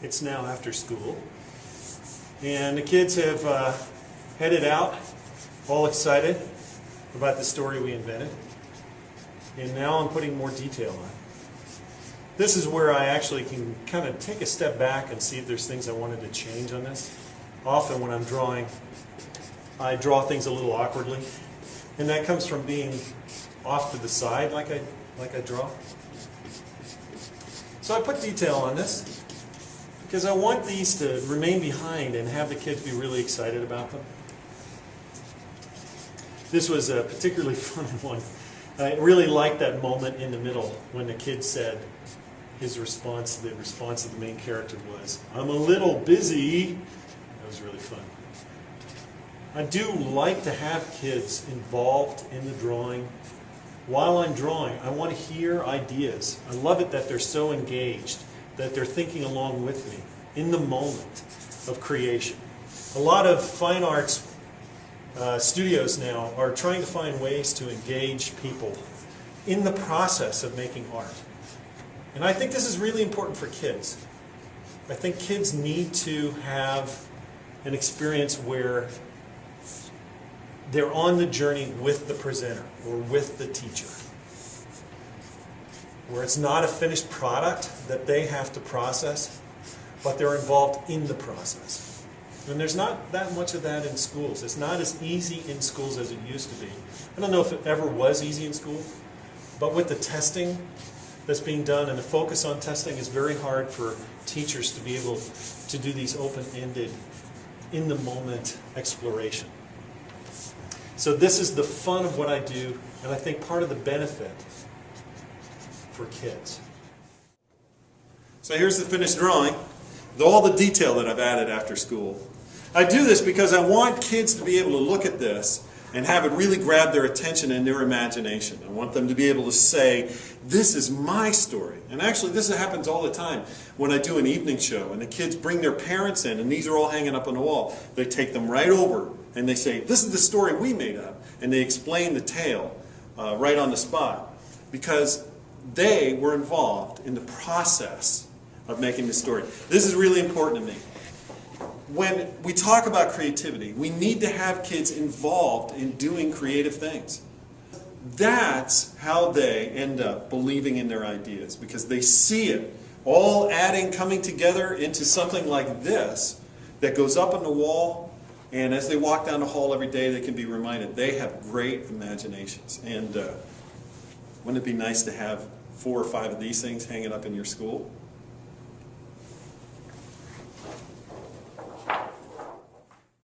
It's now after school, and the kids have headed out, all excited about the story we invented, and now I'm putting more detail on it. This is where I actually can kind of take a step back and see if there's things I wanted to change on this. Often when I'm drawing, I draw things a little awkwardly, and that comes from being off to the side like I draw. So I put detail on this because I want these to remain behind and have the kids be really excited about them. This was a particularly fun one. I really liked that moment in the middle when the kid said his response, the response of the main character was, "I'm a little busy." That was really fun. I do like to have kids involved in the drawing. While I'm drawing, I want to hear ideas. I love it that they're so engaged, that they're thinking along with me in the moment of creation. A lot of fine arts studios now are trying to find ways to engage people in the process of making art. And I think this is really important for kids. I think kids need to have an experience where they're on the journey with the presenter or with the teacher, where it's not a finished product that they have to process, but they're involved in the process. And there's not that much of that in schools. It's not as easy in schools as it used to be. I don't know if it ever was easy in school, but with the testing that's being done and the focus on testing, it's very hard for teachers to be able to do these open-ended, in-the-moment exploration. So this is the fun of what I do, and I think part of the benefit for kids. So here's the finished drawing, with all the detail that I've added after school. I do this because I want kids to be able to look at this and have it really grab their attention and their imagination. I want them to be able to say, this is my story. And actually this happens all the time when I do an evening show and the kids bring their parents in and these are all hanging up on the wall. They take them right over and they say, this is the story we made up. And they explain the tale right on the spot because they were involved in the process of making the story. This is really important to me. When we talk about creativity, we need to have kids involved in doing creative things. That's how they end up believing in their ideas, because they see it all coming together into something like this that goes up on the wall, and as they walk down the hall every day, they can be reminded they have great imaginations. And wouldn't it be nice to have 4 or 5 of these things hanging up in your school?